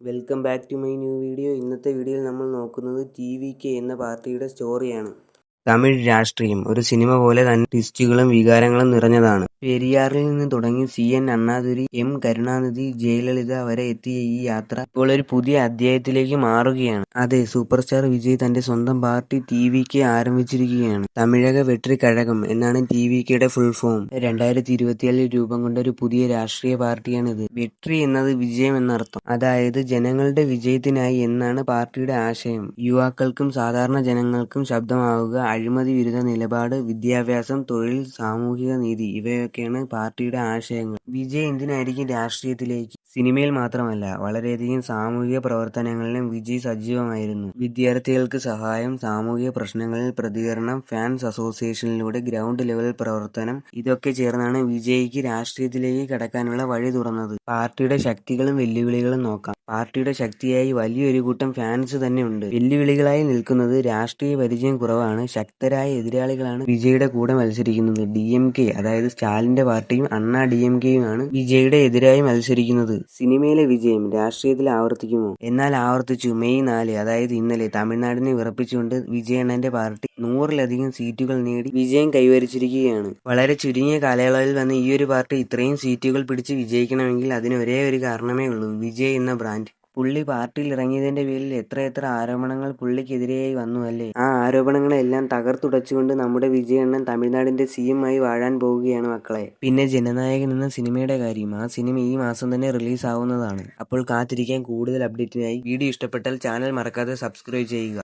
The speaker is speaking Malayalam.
Welcome back to my new video. ഇന്നത്തെ വീഡിയോയിൽ നമ്മൾ നോക്കുന്നത് ടി.വി.കെ എന്ന പാർട്ടിയുടെ സ്റ്റോറിയാണ്. തമിഴ് രാഷ്ട്രീയം ഒരു സിനിമ പോലെ തന്നെ ട്വിസ്റ്റുകളും വികാരങ്ങളും നിറഞ്ഞതാണ്. പെരിയാറിൽ നിന്ന് തുടങ്ങി സി.എൻ. അണ്ണാദുരൈ, എം. കരുണാനിധി, ജയലളിത വരെ എത്തിയ ഈ യാത്ര ഇപ്പോൾ ഒരു പുതിയ അധ്യായത്തിലേക്ക് മാറുകയാണ്. അതെ, സൂപ്പർ സ്റ്റാർ വിജയ് തന്റെ സ്വന്തം പാർട്ടി ടി.വി.കെ ആരംഭിച്ചിരിക്കുകയാണ്. തമിഴക വെട്രി കഴകം എന്നാണ് ടി.വി.കെയുടെ ഫുൾ ഫോം. 2024 രൂപം കൊണ്ട ഒരു പുതിയ രാഷ്ട്രീയ പാർട്ടിയാണിത്. വെട്രി എന്നത് വിജയം എന്നർത്ഥം. അതായത് ജനങ്ങളുടെ വിജയത്തിനായി എന്നാണ് പാർട്ടിയുടെ ആശയം. യുവാക്കൾക്കും സാധാരണ ജനങ്ങൾക്കും ശബ്ദമാവുക, അഴിമതി വിരുദ്ധ നിലപാട്, വിദ്യാഭ്യാസം, തൊഴിൽ, സാമൂഹിക നീതി ഇവയൊക്കെയാണ് പാർട്ടിയുടെ ആശയങ്ങൾ. വിജയ് എന്തിനായിരിക്കും രാഷ്ട്രീയത്തിലേക്ക്? സിനിമയിൽ മാത്രമല്ല, വളരെയധികം സാമൂഹിക പ്രവർത്തനങ്ങളിലും വിജയ് സജീവമായിരുന്നു. വിദ്യാർത്ഥികൾക്ക് സഹായം, സാമൂഹിക പ്രശ്നങ്ങളിൽ പ്രതികരണം, ഫാൻസ് അസോസിയേഷനിലൂടെ ഗ്രൗണ്ട് ലെവൽ പ്രവർത്തനം ഇതൊക്കെ ചേർന്നാണ് വിജയ്ക്ക് രാഷ്ട്രീയത്തിലേക്ക് കടക്കാനുള്ള വഴി തുറന്നത്. പാർട്ടിയുടെ ശക്തികളും വെല്ലുവിളികളും നോക്കാം. പാർട്ടിയുടെ ശക്തിയായി വലിയൊരു കൂട്ടം ഫാൻസ് തന്നെ ഉണ്ട്. വെല്ലുവിളികളായി നിൽക്കുന്നത് രാഷ്ട്രീയ പരിചയം കുറവാണ്. ശക്തരായ എതിരാളികളാണ് വിജയുടെ കൂടെ മത്സരിക്കുന്നത്. ഡി.എം.കെ അതായത് സ്റ്റാലിന്റെ പാർട്ടിയും അണ്ണാ ഡി.എം.കെയുമാണ് വിജയുടെ എതിരായി മത്സരിക്കുന്നത്. സിനിമയിലെ വിജയം രാഷ്ട്രീയത്തിൽ ആവർത്തിക്കുമോ? എന്നാൽ ആവർത്തിച്ചു. മെയ് 4 അതായത് ഇന്നലെ തമിഴ്നാടിനെ വിറപ്പിച്ചുകൊണ്ട് വിജയണ്ണന്റെ പാർട്ടി 100-ലധികം സീറ്റുകൾ നേടി വിജയം കൈവരിച്ചിരിക്കുകയാണ്. വളരെ ചുരുങ്ങിയ കാലയളവിൽ വന്ന ഈ ഒരു പാർട്ടി ഇത്രയും സീറ്റുകൾ പിടിച്ച് വിജയിക്കണമെങ്കിൽ അതിന് ഒരേ ഒരു കാരണമേ ഉള്ളൂ: വിജയ് എന്ന ബ്രാൻഡ്. പുള്ളി പാർട്ടിയിൽ ഇറങ്ങിയതിന്റെ പേരിൽ എത്ര ആരോപണങ്ങൾ പുള്ളിക്കെതിരെയായി വന്നു അല്ലേ? ആ ആരോപണങ്ങളെല്ലാം തകർത്തുടച്ചുകൊണ്ട് നമ്മുടെ വിജയണ്ണൻ തമിഴ്നാടിന്റെ സി.എം ആയി വാഴാൻ പോവുകയാണ് മക്കളെ. പിന്നെ ജനനായകൻ എന്ന സിനിമയുടെ കാര്യം, ആ സിനിമ ഈ മാസം തന്നെ റിലീസ് ആവുന്നതാണ്. അപ്പോൾ കാത്തിരിക്കാൻ. കൂടുതൽ അപ്ഡേറ്റിനായി വീഡിയോ ഇഷ്ടപ്പെട്ടാൽ ചാനൽ മറക്കാതെ സബ്സ്ക്രൈബ് ചെയ്യുക.